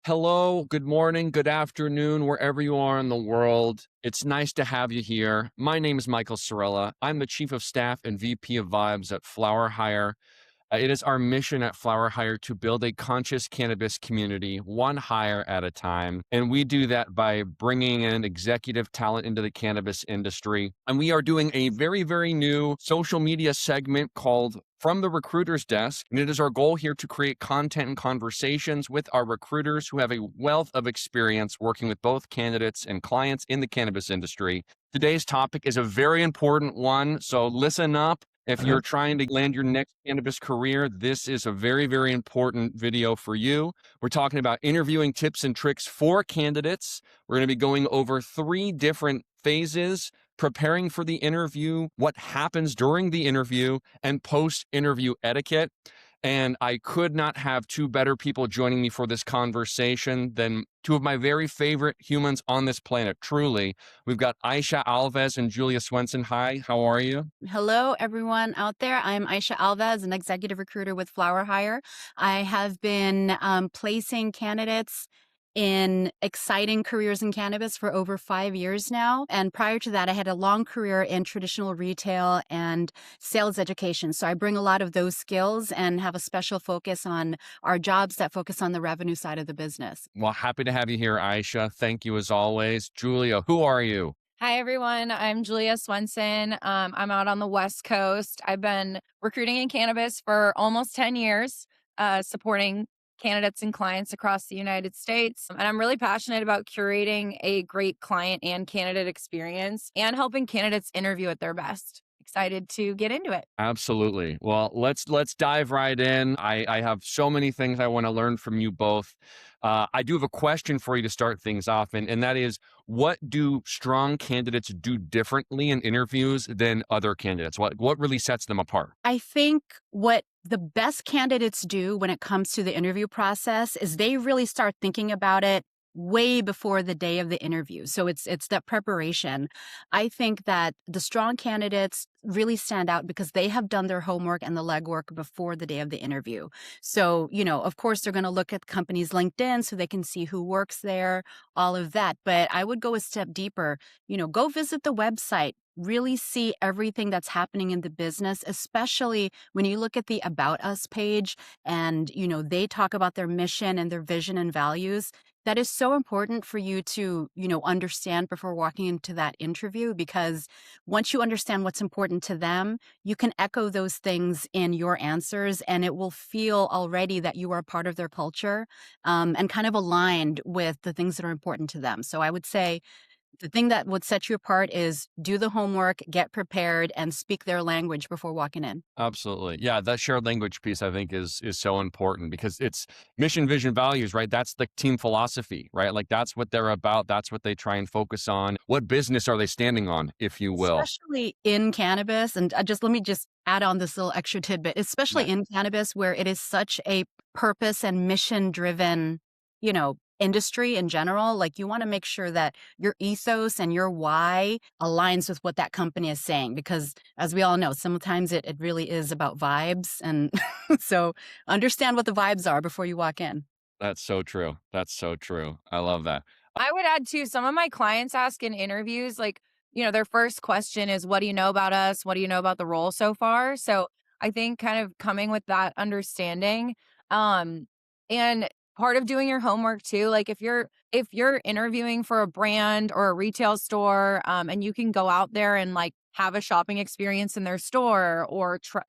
Hello, good morning, good afternoon, wherever you are in the world. It's nice to have you here. My name is Michael Saarela. I'm the Chief of Staff and VP of Vibes at FlowerHire. It is our mission at FlowerHire to build a conscious cannabis community, one hire at a time. And we do that by bringing in executive talent into the cannabis industry. And we are doing a very, very new social media segment called From the Recruiter's Desk. And it is our goal here to create content and conversations with our recruiters who have a wealth of experience working with both candidates and clients in the cannabis industry. Today's topic is a very important one, so listen up. If you're trying to land your next cannabis career, this is a very, very important video for you. We're talking about interviewing tips and tricks for candidates. We're going to be going over 3 different phases: preparing for the interview, what happens during the interview, and post-interview etiquette. And I could not have 2 better people joining me for this conversation than 2 of my very favorite humans on this planet, truly. We've got Aisha Alves and Julia Swensen. Hi, how are you? Hello, everyone out there. I'm Aisha Alves, an executive recruiter with FlowerHire. I have been placing candidates in exciting careers in cannabis for over 5 years now. And prior to that, I had a long career in traditional retail and sales education. So I bring a lot of those skills and have a special focus on our jobs that focus on the revenue side of the business. Well, happy to have you here, Aisha. Thank you as always. Julia, who are you? Hi, everyone. I'm Julia Swensen. I'm out on the West Coast. I've been recruiting in cannabis for almost 10 years, supporting candidates and clients across the United States. And I'm really passionate about curating a great client and candidate experience and helping candidates interview at their best. Excited to get into it. Absolutely. Well, let's dive right in. I have so many things I want to learn from you both. I do have a question for you to start things off, and that is, what do strong candidates do differently in interviews than other candidates? What really sets them apart? I think what the best candidates do when it comes to the interview process is they really start thinking about it way before the day of the interview. So it's that preparation. I think that the strong candidates really stand out because they have done their homework and the legwork before the day of the interview. So, of course, they're going to look at the company's LinkedIn so they can see who works there, all of that. But I would go a step deeper. Go visit the website. Really see everything that's happening in the business, especially when you look at the About Us page and, they talk about their mission and their vision and values. That is so important for you to, understand before walking into that interview, because once you understand what's important to them, you can echo those things in your answers, and it will feel already that you are a part of their culture, and kind of aligned with the things that are important to them. So I would say the thing that would set you apart is do the homework, get prepared, and speak their language before walking in. Absolutely. Yeah, that shared language piece I think is so important because it's mission, vision, values, right? That's the team philosophy, right? Like that's what they're about. That's what they try and focus on. What business are they standing on, if you will? Especially in cannabis, and let me just add on this little extra tidbit, especially Yeah. in cannabis where it is such a purpose and mission-driven, industry in general. Like, you wanna make sure that your ethos and your why aligns with what that company is saying, because as we all know, sometimes it really is about vibes, and so understand what the vibes are before you walk in. That's so true. That's so true. I love that. I would add too, some of my clients ask in interviews, like, their first question is, what do you know about us? What do you know about the role so far? So I think kind of coming with that understanding. And part of doing your homework too, like if you're interviewing for a brand or a retail store, and you can go out there and like have a shopping experience in their store or try,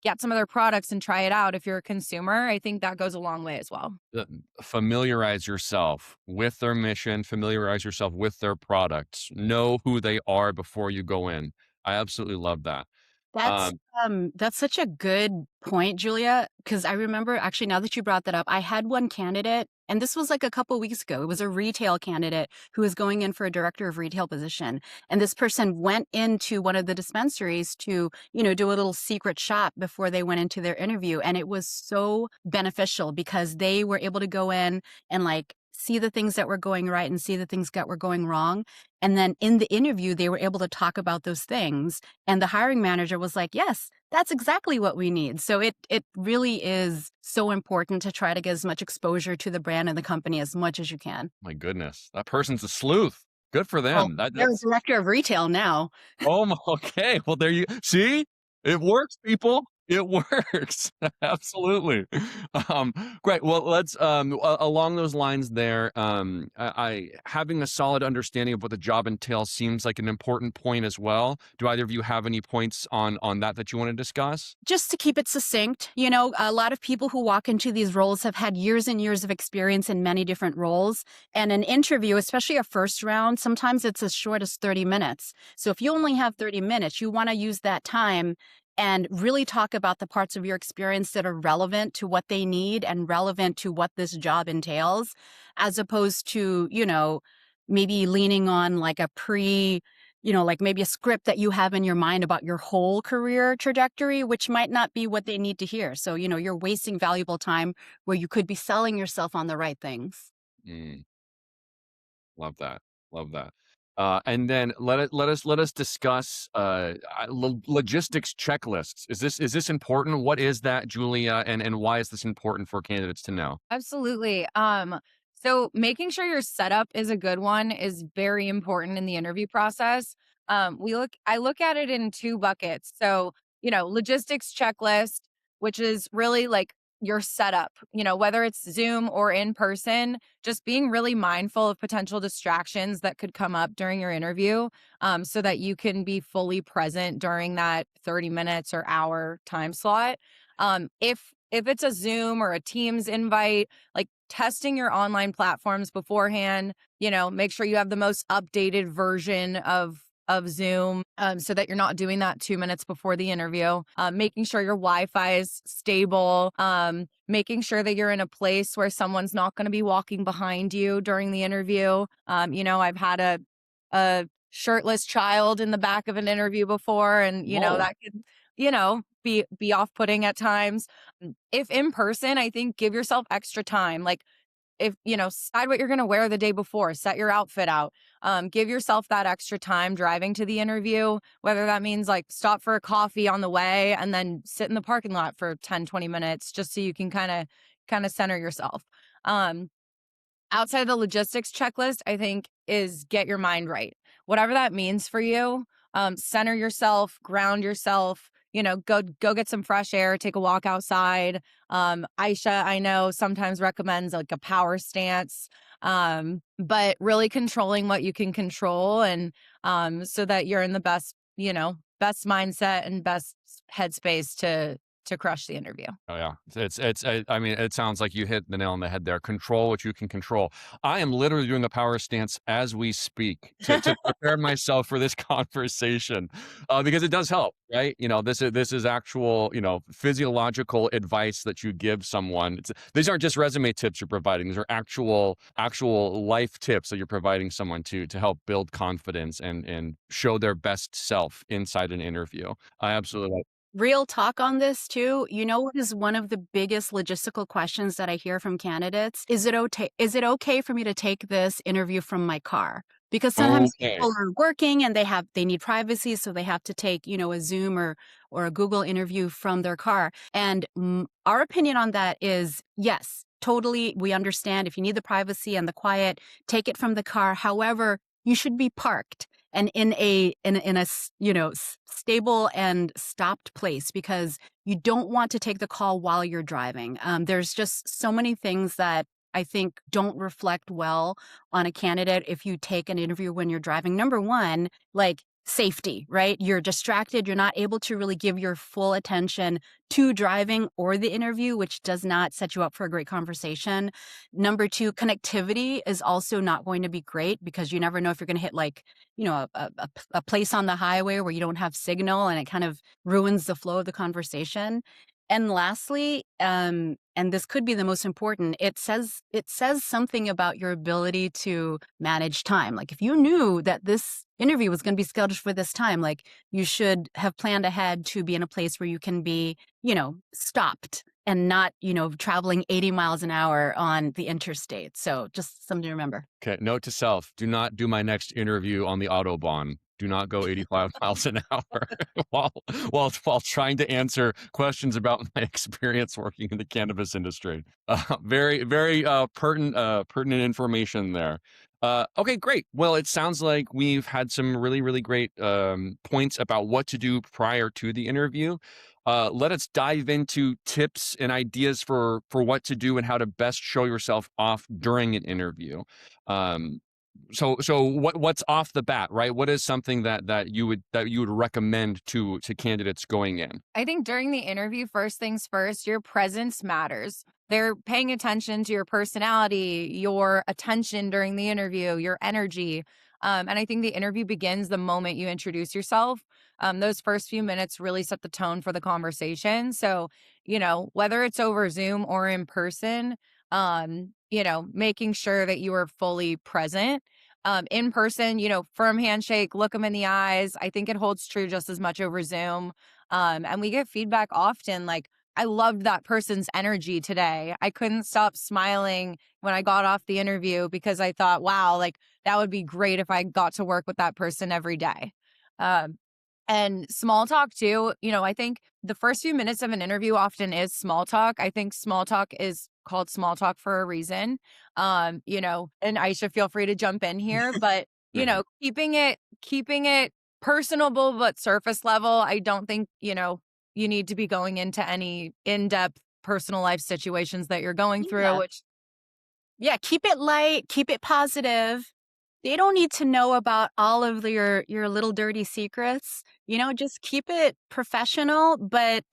get some of their products and try it out. If you're a consumer, I think that goes a long way as well. uh, Familiarize yourself with their mission, familiarize yourself with their products, know who they are before you go in. I absolutely love that. That's, Um, that's such a good point, Julia, because I remember actually now that you brought that up, I had one candidate, and this was like a couple weeks ago. It was a retail candidate who was going in for a director of retail position. And this person went into one of the dispensaries to, do a little secret shop before they went into their interview. And it was so beneficial because they were able to go in and like see the things that were going right and see the things that were going wrong. And then in the interview, they were able to talk about those things. And the hiring manager was like, yes, That's exactly what we need. So it really is so important to try to get as much exposure to the brand and the company as much as you can. My goodness, that person's a sleuth. Good for Well, them. they're a That's director of retail now. oh my, okay. Well, there you see, it works, people. It works. Absolutely. Um, great. Well, let's along those lines there, I having a solid understanding of what the job entails seems like an important point as well. Do either of you have any points on that you want to discuss? Just to keep it succinct, you know, a lot of people who walk into these roles have had years and years of experience in many different roles. And an interview, especially a first round, sometimes it's as short as 30 minutes. So if you only have 30 minutes, you want to use that time and really talk about the parts of your experience that are relevant to what they need and relevant to what this job entails, as opposed to, you know, maybe leaning on like a like maybe a script that you have in your mind about your whole career trajectory, which might not be what they need to hear. So, you know, you're wasting valuable time where you could be selling yourself on the right things. Mm, love that. Love that. And then let us discuss logistics checklists. Is this important? What is that, Julia, and why is this important for candidates to know? Absolutely. So making sure your setup is a good one is very important in the interview process. I look at it in two buckets. So, logistics checklist, which is really like your setup, whether it's Zoom or in person, just being really mindful of potential distractions that could come up during your interview, so that you can be fully present during that 30 minutes or hour time slot. If it's a Zoom or a Teams invite, like testing your online platforms beforehand, make sure you have the most updated version of Zoom, so that you're not doing that 2 minutes before the interview. Making sure your Wi-Fi is stable. Making sure that you're in a place where someone's not going to be walking behind you during the interview. I've had a shirtless child in the back of an interview before, and Whoa. that could be off-putting at times. If in person, I think give yourself extra time. Like, if decide what you're going to wear the day before, set your outfit out. Give yourself that extra time driving to the interview, whether that means like stop for a coffee on the way and then sit in the parking lot for 10-20 minutes, just so you can kind of center yourself. um Outside of the logistics checklist, I think, is get your mind right. Whatever that means for you, center yourself, ground yourself, go get some fresh air, take a walk outside. Aisha, I know, sometimes recommends like a power stance. But really controlling what you can control, and so that you're in the best mindset and best headspace to crush the interview. Oh yeah, I mean, it sounds like you hit the nail on the head there. Control what you can control. I am literally doing a power stance as we speak to prepare myself for this conversation, because it does help, right? This is actual, physiological advice that you give someone. These aren't just resume tips you're providing. These are actual life tips that you're providing someone to help build confidence and show their best self inside an interview. I absolutely. Real talk on this too. You know what is one of the biggest logistical questions that I hear from candidates? Is it okay for me to take this interview from my car? Because sometimes Okay. people are working and they need privacy, so they have to take, a Zoom or a Google interview from their car. And our opinion on that is yes, totally. We understand if you need the privacy and the quiet, take it from the car. However, you should be parked and in a stable and stopped place, because you don't want to take the call while you're driving. There's just so many things that I think don't reflect well on a candidate if you take an interview when you're driving. Number one, like safety, right? You're distracted. You're not able to really give your full attention to driving or the interview, which does not set you up for a great conversation. Number two, connectivity is also not going to be great, because you never know if you're going to hit like, a place on the highway where you don't have signal, and it kind of ruins the flow of the conversation. And lastly, and this could be the most important, it says something about your ability to manage time. Like if you knew that this interview was going to be scheduled for this time, like you should have planned ahead to be in a place where you can be, stopped and not, traveling 80 miles an hour on the interstate. So just something to remember. Okay. Note to self: do not do my next interview on the autobahn. Do not go 85 miles an hour while while trying to answer questions about my experience working in the cannabis industry. Very pertinent information there. Okay, great. Well, it sounds like we've had some really great points about what to do prior to the interview. Let us dive into tips and ideas for what to do and how to best show yourself off during an interview. Um, so what's off the bat, right? What is something that you would recommend to candidates going in? I think during the interview, first things first, your presence matters. They're paying attention to your personality, your attention during the interview, your energy. And I think the interview begins the moment you introduce yourself. Those first few minutes really set the tone for the conversation. So, whether it's over Zoom or in person, making sure that you are fully present. In person, firm handshake, look them in the eyes. I think it holds true just as much over Zoom. And we get feedback often like, I loved that person's energy today. I couldn't stop smiling when I got off the interview because I thought, wow, like that would be great if I got to work with that person every day. Um, and small talk too, I think the first few minutes of an interview often is small talk. I think small talk is called small talk for a reason. And Aisha, feel free to jump in here, but Mhm. keeping it personable but surface level. I don't think, you need to be going into any in-depth personal life situations that you're going through, Yeah. which Yeah, keep it light, keep it positive. They don't need to know about all of your little dirty secrets. Just keep it professional but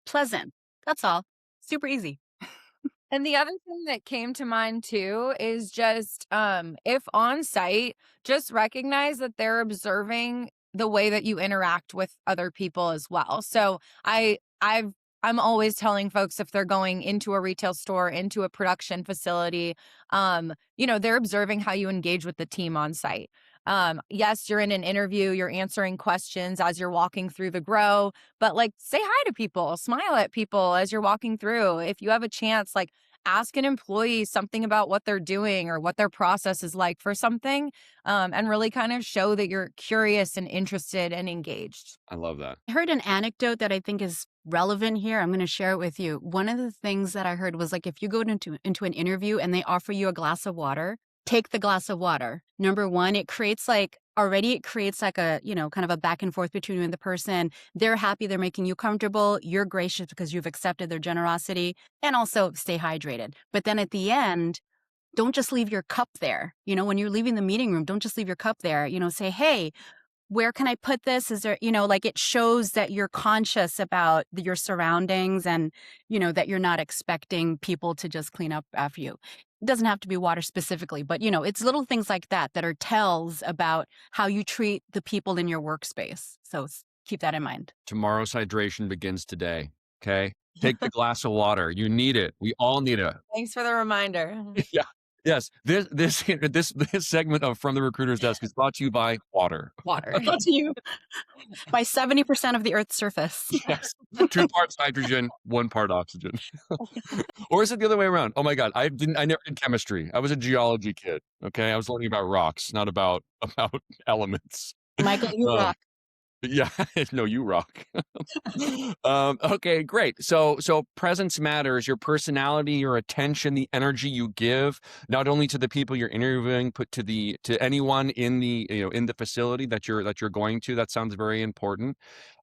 pleasant. That's all. Super easy. And the other thing that came to mind too is just if on site, just recognize that they're observing the way that you interact with other people as well. So I'm always telling folks if they're going into a retail store, into a production facility, they're observing how you engage with the team on site. Yes, you're in an interview, you're answering questions as you're walking through the grow, but like say hi to people, smile at people as you're walking through. If you have a chance, like ask an employee something about what they're doing or what their process is like for something, and really kind of show that you're curious and interested and engaged. I love that. I heard an anecdote that I think is relevant here. I'm going to share it with you. One of the things that I heard was like if you go into an interview and they offer you a glass of water, take the glass of water. Number one, it creates like a, kind of a back and forth between you and the person. They're happy, they're making you comfortable. You're gracious because you've accepted their generosity, and also stay hydrated. But then at the end, don't just leave your cup there. When you're leaving the meeting room, don't just leave your cup there. Say, hey, where can I put this? Is there, like it shows that you're conscious about your surroundings and, that you're not expecting people to just clean up after you. It doesn't have to be water specifically, but, it's little things like that that are tells about how you treat the people in your workspace. So keep that in mind. Tomorrow's hydration begins today. Okay. Take the glass of water. You need it. We all need it. Thanks for the reminder. Yeah. Yes. This segment of From the Recruiter's Desk is brought to you by water. Water. To you by 70% of the Earth's surface. Yes. 2 parts hydrogen, 1 part oxygen. Or is it the other way around? Oh my God. I never did chemistry. I was a geology kid. Okay. I was learning about rocks, not about elements. Michael, you Um, rock. Yeah, no, you rock. Okay, great. So presence matters. Your personality, your attention, the energy you give, not only to the people you're interviewing, but to anyone in the in the facility that you're going to. That sounds very important.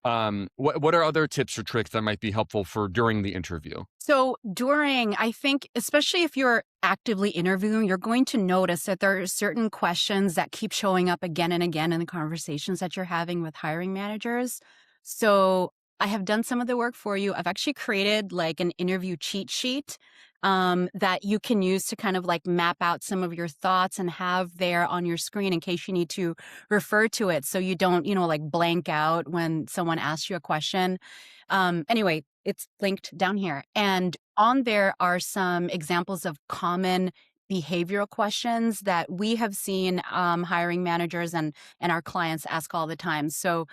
What are other tips or tricks that might be helpful for during the interview? So I think, especially if you're actively interviewing, you're going to notice that there are certain questions that keep showing up again and again in the conversations that you're having with hiring managers. So I have done some of the work for you. I've actually created like an interview cheat sheet that you can use to kind of like map out some of your thoughts and have there on your screen in case you need to refer to it so you don't, like blank out when someone asks you a question. Anyway, it's linked down here. And on there are some examples of common behavioral questions that we have seen hiring managers and our clients ask all the time. So,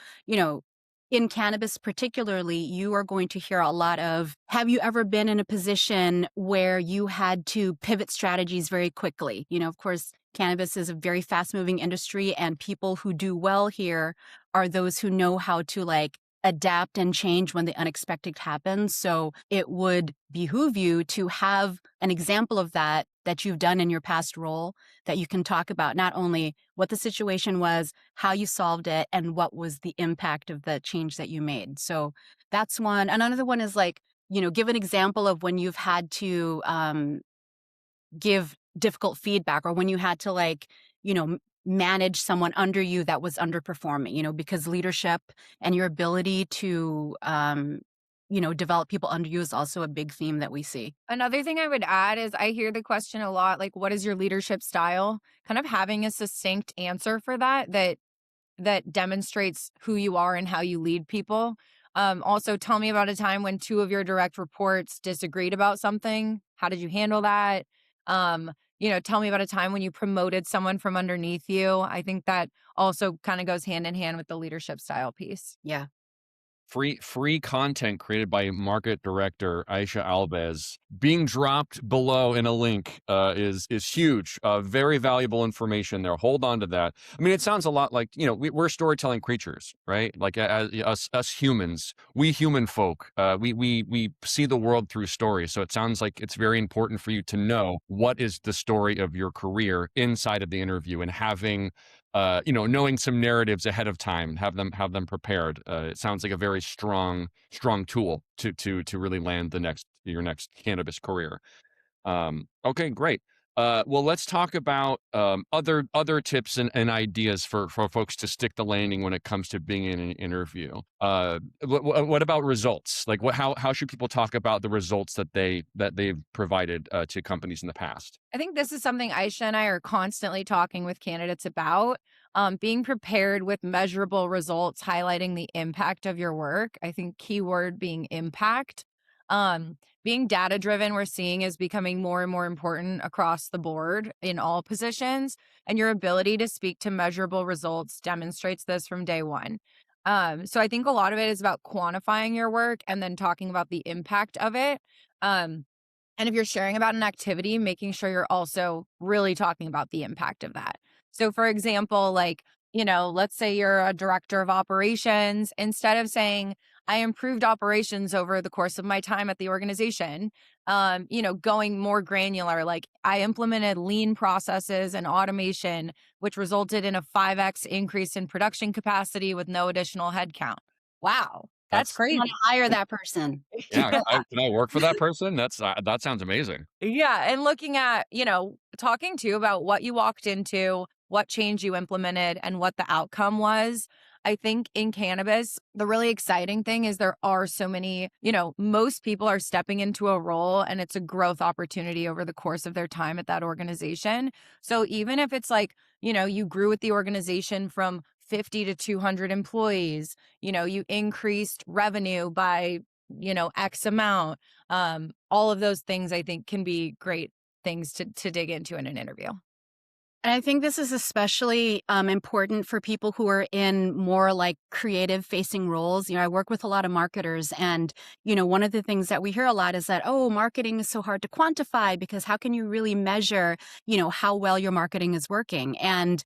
in cannabis particularly, you are going to hear a lot of, have you ever been in a position where you had to pivot strategies very quickly? Of course, Cannabis is a very fast-moving industry, and people who do well here are those who know how to, like, adapt and change when the unexpected happens. So it would behoove you to have an example of that you've done in your past role that you can talk about not only what the situation was, how you solved it, and what was the impact of the change that you made. So that's one. Another one is like, give an example of when you've had to give difficult feedback, or when you had to, like, manage someone under you that was underperforming, because leadership and your ability to, develop people under you is also a big theme that we see. Another thing I would add is I hear the question a lot, like, what is your leadership style? Kind of having a succinct answer for that demonstrates who you are and how you lead people. Also, tell me about a time when two of your direct reports disagreed about something. How did you handle that? Tell me about a time when you promoted someone from underneath you. I think that also kind of goes hand in hand with the leadership style piece. Yeah. Free content created by market director Aisha Alves being dropped below in a link is huge. Very valuable information there. Hold on to that. I mean, it sounds a lot like, we're storytelling creatures, right? Like us humans, we human folk, we see the world through stories. So it sounds like it's very important for you to know what is the story of your career inside of the interview, and having knowing some narratives ahead of time, have them prepared. It sounds like a very strong tool to really land your next cannabis career. Okay, great. Well, let's talk about other tips and ideas for folks to stick the landing when it comes to being in an interview. What about results? Like, how should people talk about the results that they've provided to companies in the past? I think this is something Aisha and I are constantly talking with candidates about. Being prepared with measurable results, highlighting the impact of your work. I think keyword being impact. Being data driven, we're seeing is becoming more and more important across the board in all positions. And your ability to speak to measurable results demonstrates this from day one. So I think a lot of it is about quantifying your work and then talking about the impact of it. Um, and if you're sharing about an activity, making sure you're also really talking about the impact of that. So, for example, like, let's say you're a director of operations, instead of saying, I improved operations over the course of my time at the organization, going more granular, like I implemented lean processes and automation, which resulted in a 5x increase in production capacity with no additional headcount. Wow, that's That's I want crazy. to hire that person. Yeah. Can I work for that person? That sounds amazing. Yeah, and looking at, talking to you about what you walked into, what change you implemented, and what the outcome was. I think in cannabis, the really exciting thing is there are so many, most people are stepping into a role and it's a growth opportunity over the course of their time at that organization. So even if it's like, you grew with the organization from 50 to 200 employees, you increased revenue by, X amount, all of those things I think can be great things to dig into in an interview. And I think this is especially important for people who are in more like creative facing roles. I work with a lot of marketers, and, one of the things that we hear a lot is that, oh, marketing is so hard to quantify because how can you really measure, how well your marketing is working? And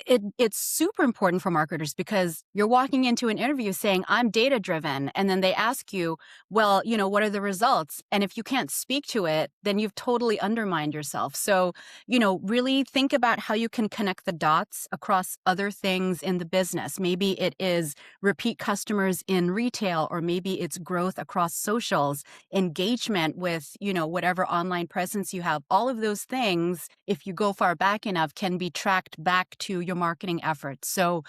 it's super important for marketers because you're walking into an interview saying, I'm data driven. And then they ask you, well, what are the results? And if you can't speak to it, then you've totally undermined yourself. So, really think about how you can connect the dots across other things in the business. Maybe it is repeat customers in retail, or maybe it's growth across socials, engagement with, whatever online presence you have. All of those things, if you go far back enough, can be tracked back to your marketing efforts. So,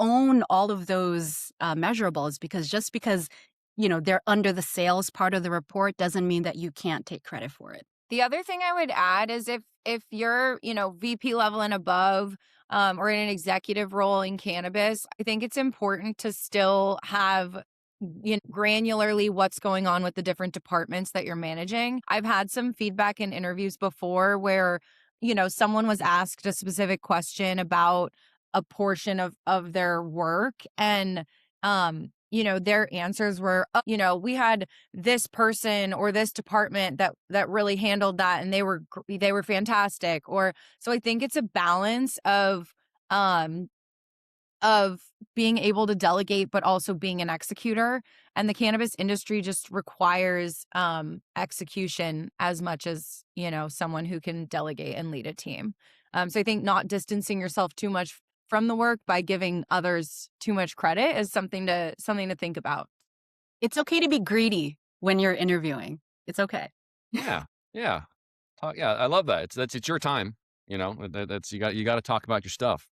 own all of those measurables, because just because, they're under the sales part of the report doesn't mean that you can't take credit for it. The other thing I would add is if you're, VP level and above, or in an executive role in cannabis, I think it's important to still have granularly what's going on with the different departments that you're managing. I've had some feedback in interviews before where, someone was asked a specific question about a portion of their work, and their answers were, "Oh, we had this person or this department that really handled that, and they were fantastic." Or so I think it's a balance um of being able to delegate, but also being an executor. And the cannabis industry just requires execution as much as, someone who can delegate and lead a team. So I think not distancing yourself too much from the work by giving others too much credit is something to think about. It's okay to be greedy when you're interviewing. It's okay. Yeah, yeah, yeah. I love that. It's your time. That's you got to talk about your stuff.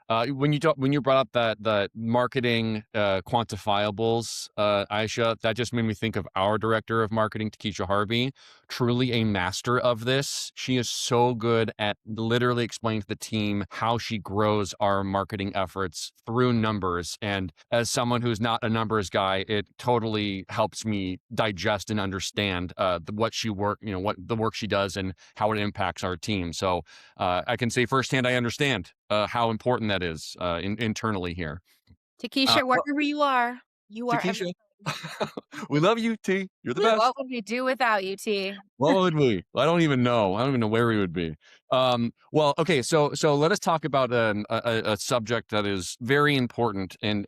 When you brought up that marketing quantifiables, Aisha, that just made me think of our director of marketing, Takesha Harvey, truly a master of this. She is so good at literally explaining to the team how she grows our marketing efforts through numbers. And as someone who's not a numbers guy, it totally helps me digest and understand what the work she does and how it impacts our team. So I can say firsthand, I understand how important that is internally here. Uh, Takesha, well, wherever you are, you are Takesha, everything. we love you, T. You're the What best. would we do without you, T? What would we? I don't even know. I don't even know where we would be. Well, okay. So let us talk about a subject that is very important and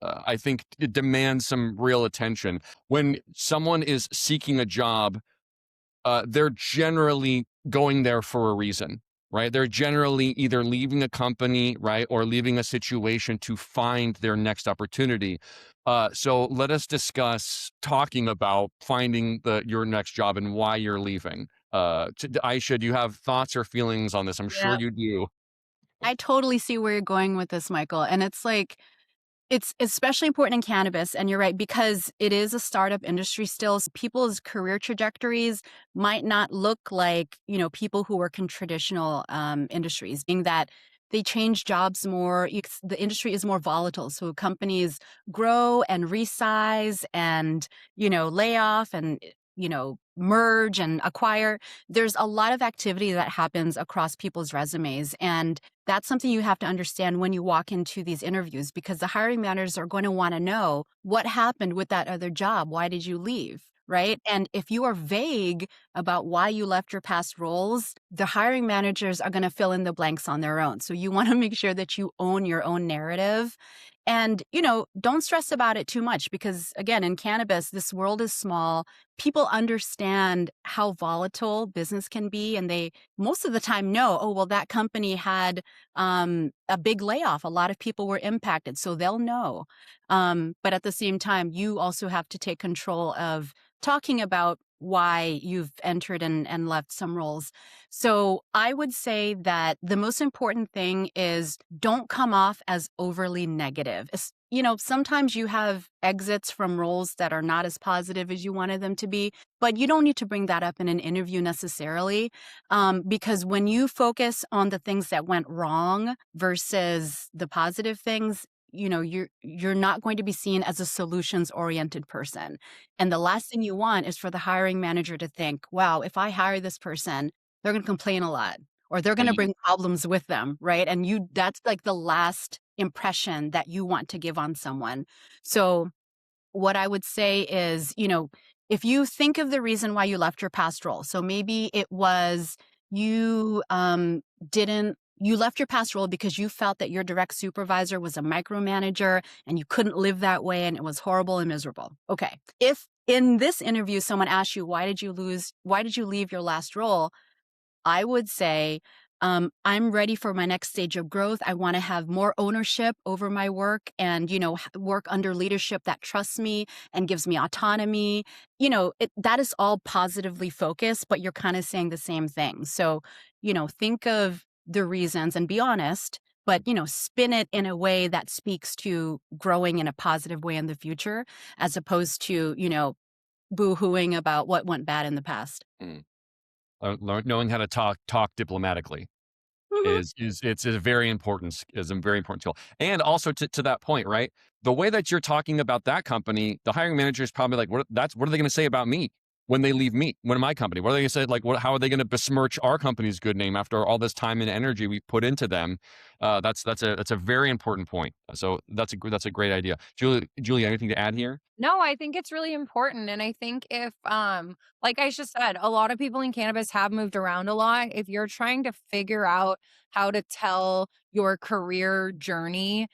I think it demands some real attention. When someone is seeking a job, they're generally going there for a reason, right? They're generally either leaving a company, right, or leaving a situation to find their next opportunity. So let us discuss talking about finding your next job and why you're leaving. Aisha, do you have thoughts or feelings on this? I'm sure Yeah. you do. I totally see where you're going with this, Michael. And it's like, it's especially important in cannabis, and you're right, because it is a startup industry still. So people's career trajectories might not look like, people who work in traditional industries, being that they change jobs more. The industry is more volatile. So companies grow and resize and, lay off and, merge and acquire. There's a lot of activity that happens across people's resumes. And that's something you have to understand when you walk into these interviews, because the hiring managers are going to want to know what happened with that other job. Why did you leave? Right. And if you are vague about why you left your past roles, the hiring managers are going to fill in the blanks on their own. So you want to make sure that you own your own narrative. And, don't stress about it too much because, again, in cannabis, this world is small. People understand how volatile business can be. And they most of the time know, oh, well, that company had a big layoff. A lot of people were impacted. So they'll know. But at the same time, you also have to take control of talking about why you've entered and left some roles. So I would say that the most important thing is don't come off as overly negative. Sometimes you have exits from roles that are not as positive as you wanted them to be, but you don't need to bring that up in an interview necessarily. Because when you focus on the things that went wrong versus the positive things, you're not going to be seen as a solutions oriented person. And the last thing you want is for the hiring manager to think, wow, if I hire this person, they're going to complain a lot or they're going to bring problems with them, right? And that's like the last impression that you want to give on someone. So what I would say is, if you think of the reason why you left your past role, so maybe it was you didn't you left your past role because you felt that your direct supervisor was a micromanager and you couldn't live that way and it was horrible and miserable. Okay. If in this interview someone asked you why did you leave your last role, I would say, I'm ready for my next stage of growth. I want to have more ownership over my work and, work under leadership that trusts me and gives me autonomy. That is all positively focused, but you're kind of saying the same thing. So, think of the reasons and be honest, but, spin it in a way that speaks to growing in a positive way in the future, as opposed to, boo-hooing about what went bad in the past. Mm. Knowing how to talk diplomatically Mhm. it's a very important skill. And also to that point, right? The way that you're talking about that company, the hiring manager is probably like, what are they going to say about me? when they leave me, when my company? What are they gonna say? Like, how are they gonna besmirch our company's good name after all this time and energy we put into them? That's a very important point. So that's a great idea. Julie, anything to add here? No, I think it's really important. And I think if, like Aisha said, a lot of people in cannabis have moved around a lot. If you're trying to figure out how to tell your career journey,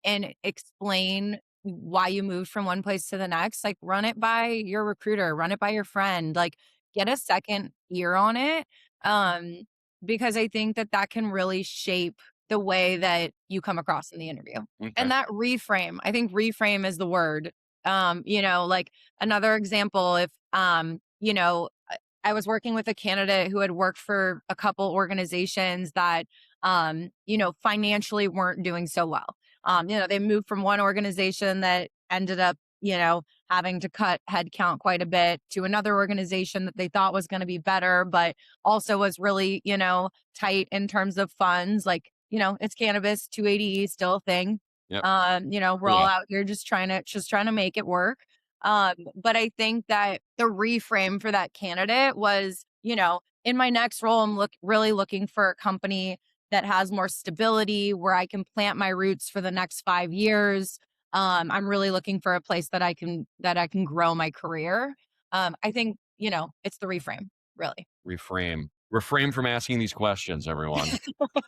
and explain why you moved from one place to the next, like run it by your recruiter, run it by your friend, like get a second ear on it. Um, because I think that that can really shape the way that you come across in the interview. Okay. And that reframe, I think reframe is the word. Like another example, if I was working with a candidate who had worked for a couple organizations that financially weren't doing so well. They moved from one organization that ended up, having to cut headcount quite a bit to another organization that they thought was going to be better, but also was really, tight in terms of funds. Like, it's cannabis, 280E still a thing. Yep. We're Oh, all yeah. out here just trying to make it work. But I think that the reframe for that candidate was, in my next role, I'm really looking for a company that has more stability where I can plant my roots for the next 5 years. I'm really looking for a place that I can grow my career. I think, it's the reframe, really. Reframe. Refrain from asking these questions, everyone.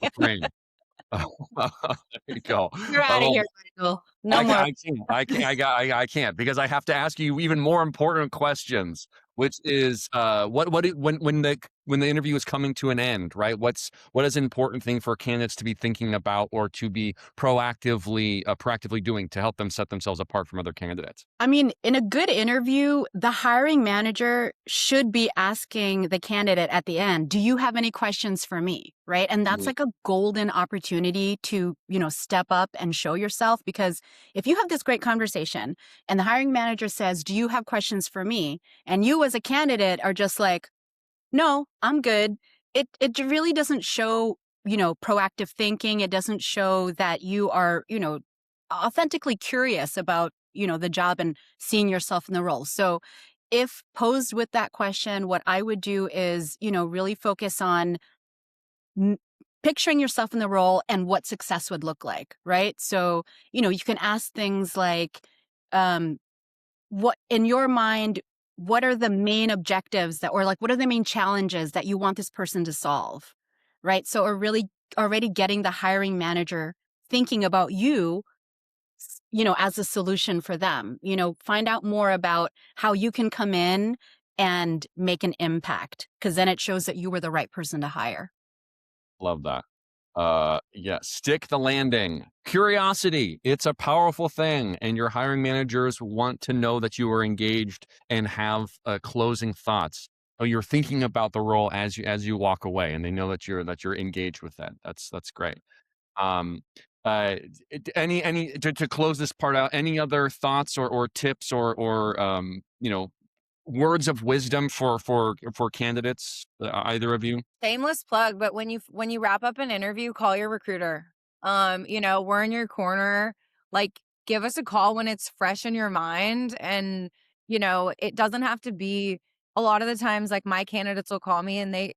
Refrain. There you go. You're out of Oh, here, Michael. No more. I can't because I have to ask you even more important questions, which is when the interview is coming to an end, right? What is an important thing for candidates to be thinking about or to be proactively doing to help them set themselves apart from other candidates? I mean, in a good interview, the hiring manager should be asking the candidate at the end, do you have any questions for me? Right. And that's Mm, like a golden opportunity to, step up and show yourself. Because if you have this great conversation and the hiring manager says, do you have questions for me? And you as a candidate are just like, no, I'm good. It really doesn't show, proactive thinking. It doesn't show that you are, authentically curious about, the job and seeing yourself in the role. So if posed with that question, what I would do is, really focus on n- picturing yourself in the role and what success would look like, right? So, you can ask things like, um, what in your mind, what are the main objectives or like what are the main challenges that you want this person to solve, right? So are really already getting the hiring manager thinking about you, as a solution for them. Find out more about how you can come in and make an impact, because then it shows that you were the right person to hire. love that. Yeah, stick the landing. Curiosity, it's a powerful thing, and your hiring managers want to know that you are engaged and have closing thoughts. Oh, you're thinking about the role as you walk away, and they know that you're engaged with that. That's great. Um, uh, any to close this part out, any other thoughts or tips or words of wisdom for candidates, either of you? Shameless plug, but when you wrap up an interview, call your recruiter. We're in your corner. Like, give us a call when it's fresh in your mind, and it doesn't have to be. A lot of the times, like my candidates will call me, and they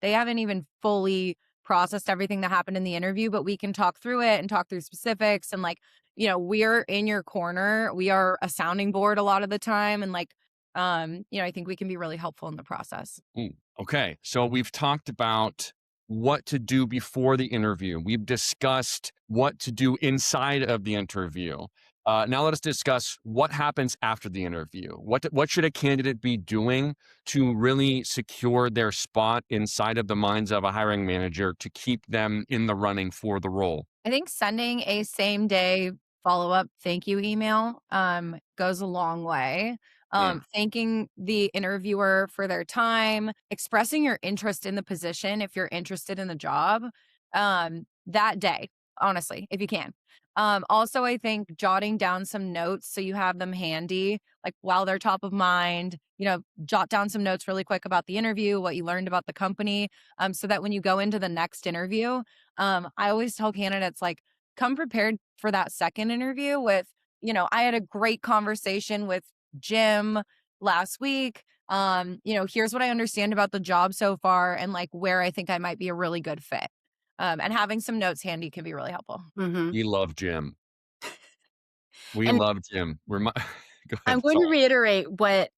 haven't even fully processed everything that happened in the interview, but we can talk through it and talk through specifics, and like, we're in your corner. We are a sounding board a lot of the time, and like, I think we can be really helpful in the process. Mm, okay. So we've talked about what to do before the interview. We've discussed what to do inside of the interview. Now let us discuss what happens after the interview. What should a candidate be doing to really secure their spot inside of the minds of a hiring manager to keep them in the running for the role? I think sending a same day follow-up thank you email goes a long way. Mm, Thanking the interviewer for their time, expressing your interest in the position if you're interested in the job that day, honestly, if you can. Also, I think jotting down some notes so you have them handy, like while they're top of mind, jot down some notes really quick about the interview, what you learned about the company, so that when you go into the next interview, I always tell candidates, like, come prepared for that second interview with, I had a great conversation with Jim. last week. Here's what I understand about the job so far and like where I think I might be a really good fit. And having some notes handy can be really helpful. Mhm. We love Jim. We And love Jim. Go I'm ahead, going to sorry. reiterate what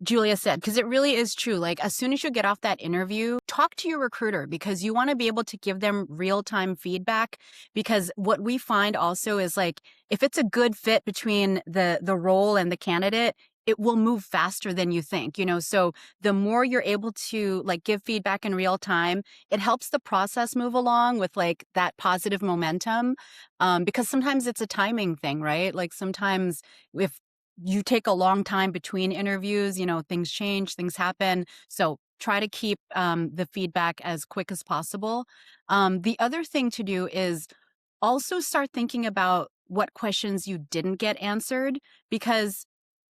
Julia said, because it really is true. Like, as soon as you get off that interview, talk to your recruiter because you want to be able to give them real time feedback. Because what we find also is like, if it's a good fit between the role and the candidate, it will move faster than you think, you know. So the more you're able to like give feedback in real time, it helps the process move along with like that positive momentum. Because sometimes it's a timing thing, right? Like sometimes if you take a long time between interviews, you know, things change, things happen. So try to keep the feedback as quick as possible. The other thing to do is also start thinking about what questions you didn't get answered, because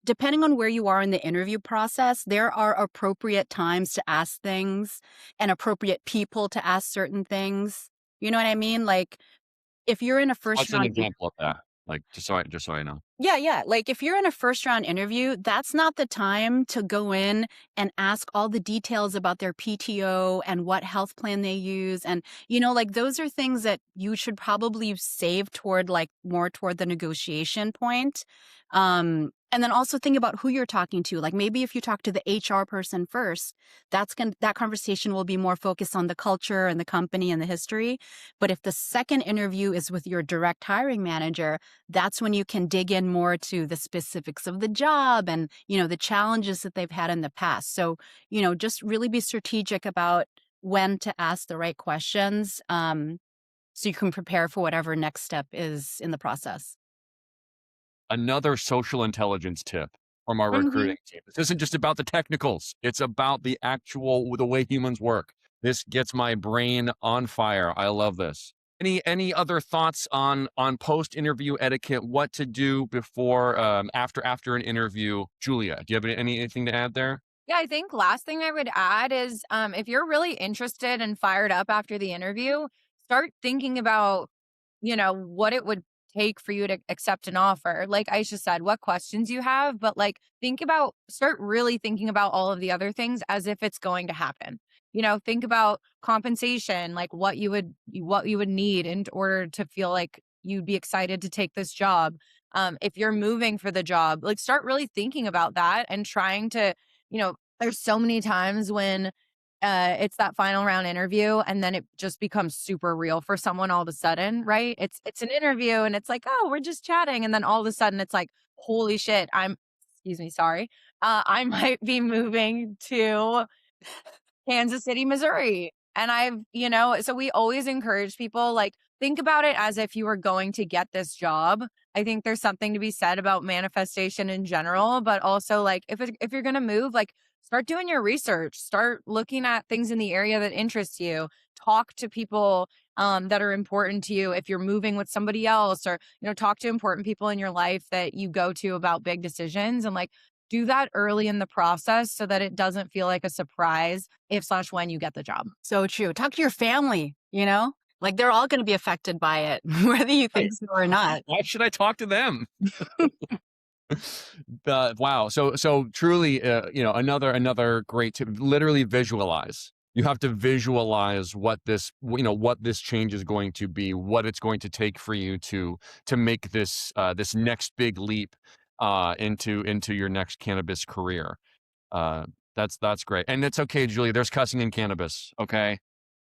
depending on where you are in the interview process, there are appropriate times to ask things and appropriate people to ask certain things. You know what I mean? Like if you're in a first What's an round. example of that? Like, just so I know. Yeah, yeah. Like if you're in a first round interview, that's not the time to go in and ask all the details about their PTO and what health plan they use. And, you know, like those are things that you should probably save toward like more toward the negotiation point. And then also think about who you're talking to. Like maybe if you talk to the HR person first, that conversation will be more focused on the culture and the company and the history. But if the second interview is with your direct hiring manager, that's when you can dig in more to the specifics of the job and, you know, the challenges that they've had in the past. So, you know, just really be strategic about when to ask the right questions, so you can prepare for whatever next step is in the process. Another social intelligence tip from our Mhm. recruiting team. This isn't just about the technicals. It's about the way humans work. This gets my brain on fire. I love this. Any other thoughts on post interview etiquette? What to do before after an interview? Julia, do you have anything to add there? Yeah, I think last thing I would add is if you're really interested and fired up after the interview, start thinking about, what it would take for you to accept an offer. Like Aisha said, what questions you have, but like start really thinking about all of the other things as if it's going to happen. Think about compensation, like what you would need in order to feel like you'd be excited to take this job. If you're moving for the job, like start really thinking about that and trying to there's so many times when it's that final round interview and then it just becomes super real for someone all of a sudden, right? It's an interview and it's like, "Oh, we're just chatting." And then all of a sudden it's like, "Holy shit, excuse me, sorry. I might be moving to Kansas City, Missouri." And so we always encourage people like think about it as if you were going to get this job. I think there's something to be said about manifestation in general, but also like if you're going to move, like start doing your research, start looking at things in the area that interests you, talk to people that are important to you if you're moving with somebody else or talk to important people in your life that you go to about big decisions and like do that early in the process so that it doesn't feel like a surprise if/when you get the job. So true. Talk to your family, you know? Like they're all going to be affected by it, whether you Right. think so or not. Why should I talk to them? Wow. So truly, another great tip. Literally visualize. You have to visualize what this change is going to be, what it's going to take for you to make this next big leap into your next cannabis career. Uh, that's great, and it's okay, Julie. There's cussing in cannabis. Okay,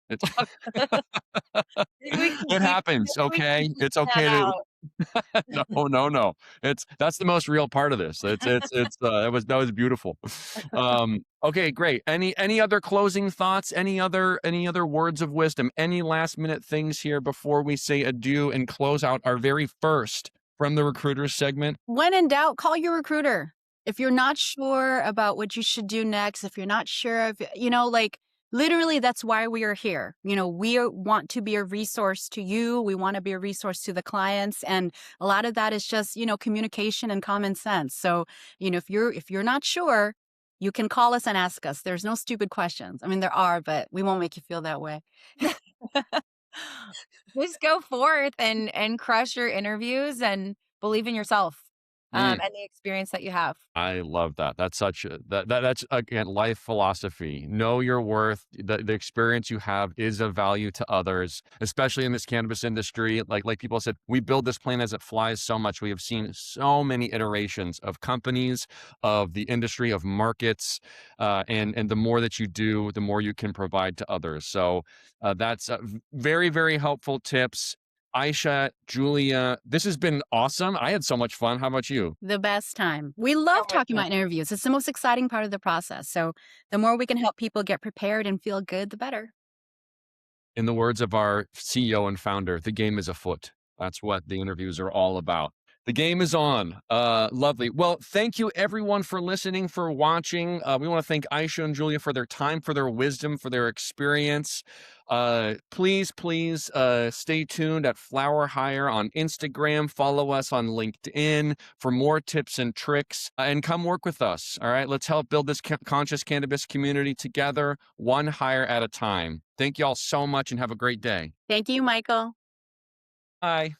it's Maybe we can it keep happens. maybe we can Okay, keep it's that okay to out. no, no, no. That's the most real part of this. That was beautiful. Okay, great. Any other closing thoughts? Any other words of wisdom? Any last minute things here before we say adieu and close out our very first from the recruiters segment? When in doubt, call your recruiter. If you're not sure about what you should do next, if you're not sure if, like literally that's why we are here. Want to be a resource to you. We want to be a resource to the clients. And a lot of that is just, communication and common sense. So, if you're not sure, you can call us and ask us. There's no stupid questions. I mean, there are, but we won't make you feel that way. Just go forth and crush your interviews and believe in yourself. Mm. and the experience that you have. I love that. That's such a that's again life philosophy. Know your worth. The experience you have is of value to others, especially in this cannabis industry. Like people said, we build this plane as it flies so much. We have seen so many iterations of companies, of the industry, of markets, and the more that you do, the more you can provide to others. So that's very very helpful tips. Aisha, Julia, this has been awesome. I had so much fun. How about you? The best time. We So love much talking fun. about interviews. It's the most exciting part of the process. So the more we can help people get prepared and feel good, the better. In the words of our CEO and founder, the game is afoot. That's what the interviews are all about. The game is on. Lovely. Well, thank you everyone for listening, for watching. We want to thank Aisha and Julia for their time, for their wisdom, for their experience. Please stay tuned at FlowerHire on Instagram. Follow us on LinkedIn for more tips and tricks, and come work with us. All right, let's help build this conscious cannabis community together, one hire at a time. Thank you all so much and have a great day. Thank you, Michael. Bye.